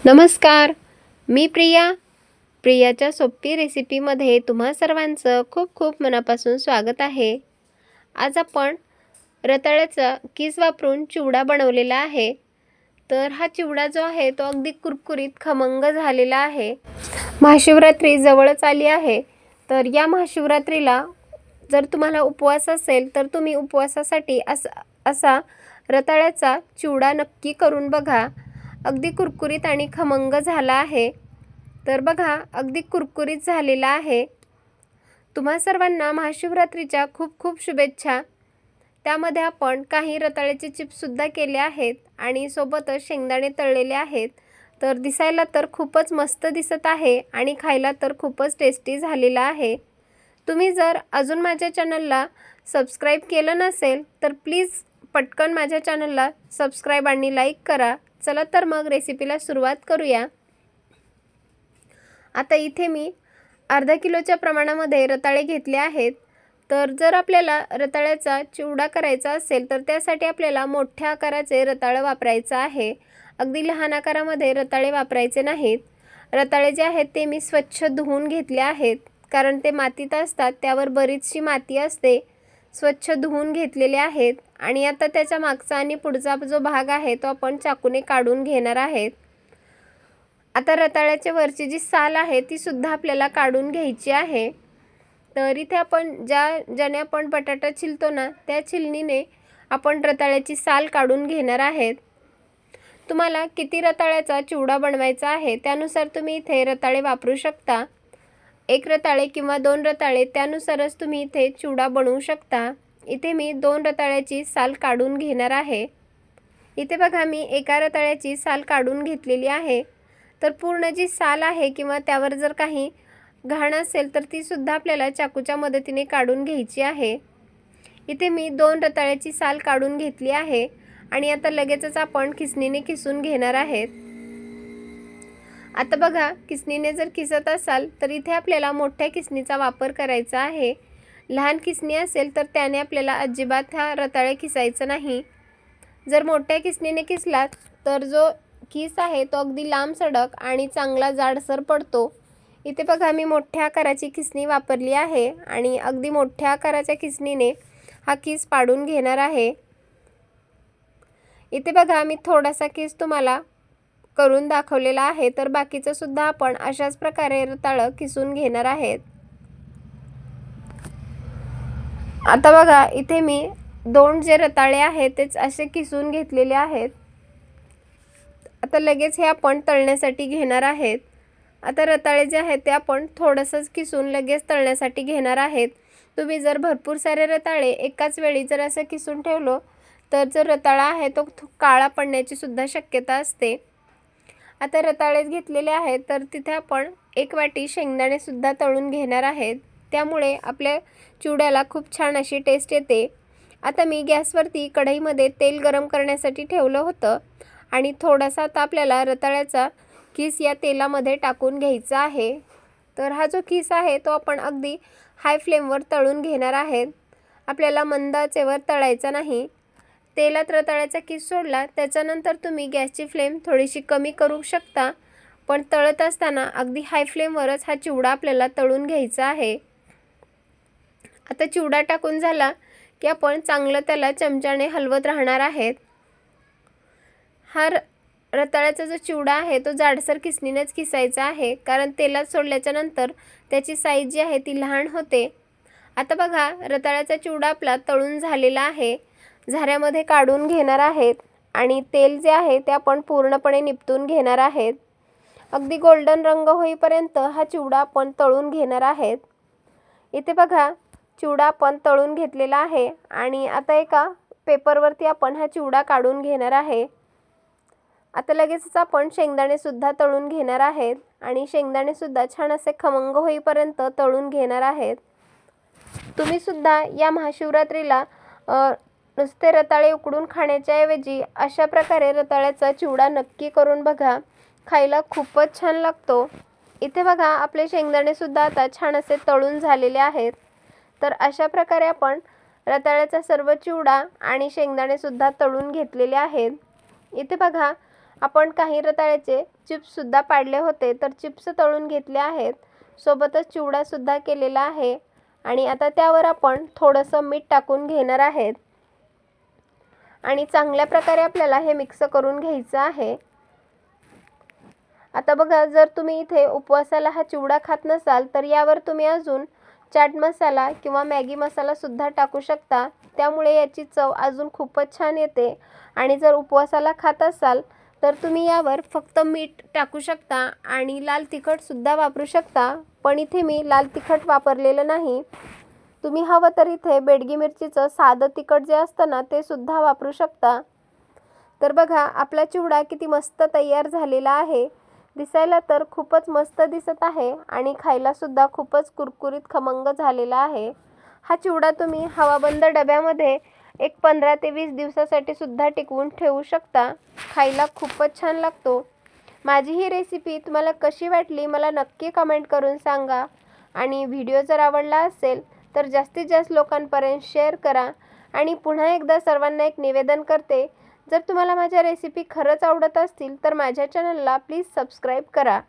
नमस्कार, मी प्रियाच्या सोपी रेसिपीमध्ये तुम्हा सर्वांचं खूप खूप मनापासून स्वागत आहे. आज आपण रताळ्याचा कीस वापरून चिवडा बनवलेला आहे. तर हा चिवडा जो आहे तो अगदी कुरकुरीत खमंग झालेला आहे. महाशिवरात्री जवळच आली आहे. तर या महाशिवरात्रीला जर तुम्हाला उपवास असेल तर तुम्ही उपवासासाठी असा रताळ्याचा चिवडा नक्की करून बघा. अगदी कुरकुरीत आणि खमंग झाला आहे. तर बघा, अगदी कुरकुरीत झालेला आहे. तुम्हा सर्वांना महाशिवरात्रीच्या खूप खूप शुभेच्छा. त्यामध्ये आपण काही रताळ्याचे चिप्ससुद्धा केले आहेत आणि सोबतच शेंगदाणे तळलेले आहेत. तर दिसायला तर खूपच मस्त दिसत आहे आणि खायला तर खूपच टेस्टी झालेला आहे. तुम्ही जर अजून माझ्या चॅनलला सबस्क्राईब केलं नसेल तर प्लीज पटकन माझ्या चॅनलला सबस्क्राईब आणि लाईक करा. चला तर मग रेसिपीला सुरुवात करूया. आता इथे मी अर्धा किलोच्या प्रमाणामध्ये रताळे घेतले आहेत. तर जर आपल्याला रताळ्याचा चिवडा करायचा असेल तर त्यासाठी आपल्याला मोठ्या आकाराचे रताळे वापरायचं आहे. अगदी लहान आकारामध्ये रताळे वापरायचे नाहीत. रताळे जे आहेत ते मी स्वच्छ धुवून घेतले आहेत, कारण ते मातीत असतात, त्यावर बरीचशी माती असते. स्वच्छ धुवून घेतलेले आहेत आणि आता त्याच्या मागचा आणि पुढचा जो भाग आहे तो आपण चाकूने काढून घेणार आहेत. आता रताळ्याच्या वरची जी साल आहे ती सुद्धा आपल्याला काढून घ्यायची आहे. तर इथे आपण ज्याने आपण बटाटा छिलतो ना त्या छिलनीने आपण रताळ्याची साल काढून घेणार आहेत. तुम्हाला किती रताळ्याचा चिवडा बनवायचा आहे त्यानुसार तुम्ही इथे रताळे वापरू शकता. 1 रताळे किंवा 2 रताळे त्यानुसारच तुम्ही इथे चिवडा बनवू शकता. इथे मी 2 रताळ्याची साल काढून घेणार आहे. इथे बघा, मी एका रताळ्याची साल काढून घेतलेली आहे. तर पूर्ण जी साल आहे किंवा त्यावर जर काही घाण असेल तर ती सुद्धा आपल्याला चाकूच्या मदतीने काढून घ्यायची आहे. इथे मी 2 रताळ्याची साल काढून घेतली आहे आणि आता लगेचच आपण खिसणीने खिसून घेणार आहेत. आता बघा, खिसणीने जर खिसत असाल तर इथे आपल्याला मोठ्या खिसणीचा वापर करायचा आहे. लहान खिसणी असेल तर त्याने आपल्याला अजिबात हा रताळे खिसायचं नाही. जर मोठ्या खिसणीने खिसलात तर जो खिस आहे तो अगदी लांब सडक आणि चांगला जाडसर पडतो. इथे बघा, मी मोठ्या आकाराची खिसणी वापरली आहे आणि अगदी मोठ्या आकाराच्या खिसणीने हा खिस पाडून घेणार आहे. इथे बघा, मी थोडासा खिस तुम्हाला करून दाखवलेला आहे. तर बाकीचं सुद्धा आपण अशाच प्रकारे रताळं खिसून घेणार आहेत. आता बघा, इथे मी 2 जे रताळे आहेत तेच असे किसून घेतलेले आहेत. आता लगेच हे आपण तळण्यासाठी घेणार आहेत. आता रताळे जे आहेत ते आपण थोडंसंच किसून लगेच तळण्यासाठी घेणार आहेत. तुम्ही जर भरपूर सारे रताळे एकाच वेळी जर असं किसून ठेवलं तर जो रताळा आहे तो काळा पडण्याची सुद्धा शक्यता असते. आता रताळेच घेतलेले आहेत तर तिथे आपण 1 वाटी शेंगदाणे सुद्धा तळून घेणार आहेत. त्यामुळे आपल्या चिवड्याला खूप छान अशी टेस्ट येते. आता मी गॅसवरती कढईमध्ये तेल गरम करण्यासाठी ठेवलं होतं आणि थोडासा आता आपल्याला रताळ्याचा खिस या तेलामध्ये टाकून घ्यायचा आहे. तर हा जो खिस आहे तो आपण अगदी हाय फ्लेमवर तळून घेणार आहेत. आपल्याला मंद आचेवर तळायचा नाही. तेलात रताळ्याचा खिस सोडला त्याच्यानंतर तुम्ही गॅसची फ्लेम थोडीशी कमी करू शकता, पण तळत असताना अगदी हाय फ्लेमवरच हा चिवडा आपल्याला तळून घ्यायचा आहे. आता चिवडा टाकून झाला की आपण चांगलं त्याला चमच्याने हलवत राहणार आहेत. हा रताळ्याचा जो चिवडा आहे तो जाडसर खिसणीनेच खिसायचा आहे, कारण तेलात सोडल्याच्या नंतर त्याची साईज जी आहे ती लहान होते. आता बघा, रताळ्याचा चिवडा आपला तळून झालेला आहे. झाऱ्यामध्ये काढून घेणार आहेत आणि तेल जे आहे ते आपण पूर्णपणे निपटून घेणार आहेत. अगदी गोल्डन रंग होईपर्यंत हा चिवडा आपण तळून घेणार आहेत. इथे बघा, चिवडा आपण तळून घेतलेला आहे आणि आता एका पेपरवरती आपण हा चिवडा काढून घेणार आहे. आता लगेचच आपण शेंगदाणे सुद्धा तळून घेणार आहेत आणि शेंगदाणे सुद्धा छान असे खमंग होईपर्यंत तळून घेणार आहेत. तुम्ही सुद्धा या महाशिवरात्रीला नुसते रताळे उकडून खाण्याच्या ऐवजी अशा प्रकारे रताळ्याचा चिवडा नक्की करून बघा. खायला खूपच छान लागतो. इथे बघा, आपले शेंगदाणे सुद्धा आता छान असे तळून झालेले आहेत. तर अशा प्रकारे आपण रताळ्याचा सर्व चिवडा आणि शेंगदाणे सुद्धा तळून घेतलेले आहेत. इथे बघा, आपण काही रताळ्याचे चिप्ससुद्धा पाडले होते, तर चिप्स तळून घेतले आहेत. सोबतच चिवडासुद्धा केलेला आहे आणि आता त्यावर आपण थोडंसं मीठ टाकून घेणार आहेत आणि चांगल्या प्रकारे आपल्याला हे मिक्स करून घ्यायचं आहे. आता बघा, जर तुम्ही इथे उपवासाला हा चिवडा खात नसाल तर यावर तुम्ही अजून चाट मसाला किंवा मॅगी मसालासुद्धा टाकू शकता. त्यामुळे याची चव अजून खूपच छान येते. आणि जर उपवासाला खात असाल तर तुम्ही यावर फक्त मीठ टाकू शकता आणि लाल तिखटसुद्धा वापरू शकता. पण इथे मी लाल तिखट वापरलेलं नाही. तुम्ही हवं तर इथे बेडगी मिरचीचं साधं तिखट जे असतं ना, ते सुद्धा वापरू शकता. तर बघा, आपला चिवडा किती मस्त तयार झालेला आहे. दिसायला तर खूपच मस्त दिसत आहे आणि खायलासुद्धा खूपच कुरकुरीत खमंग झालेला आहे. हा चिवडा तुम्ही हवाबंद डब्यामध्ये एक 15 ते 20 दिवसासाठी सुद्धा टिकवून ठेवू शकता. खायला खूपच छान लागतो. माझी ही रेसिपी तुम्हाला कशी वाटली मला नक्की कमेंट करून सांगा आणि व्हिडिओ जर आवडला असेल तर जास्तीत जास्त लोकांपर्यंत शेअर करा. आणि पुन्हा एकदा सर्वांना एक निवेदन करते, जर तुम्हाला माझ्या रेसिपी खरंच आवडत असतील तर माझ्या चॅनलला प्लीज सबस्क्राईब करा.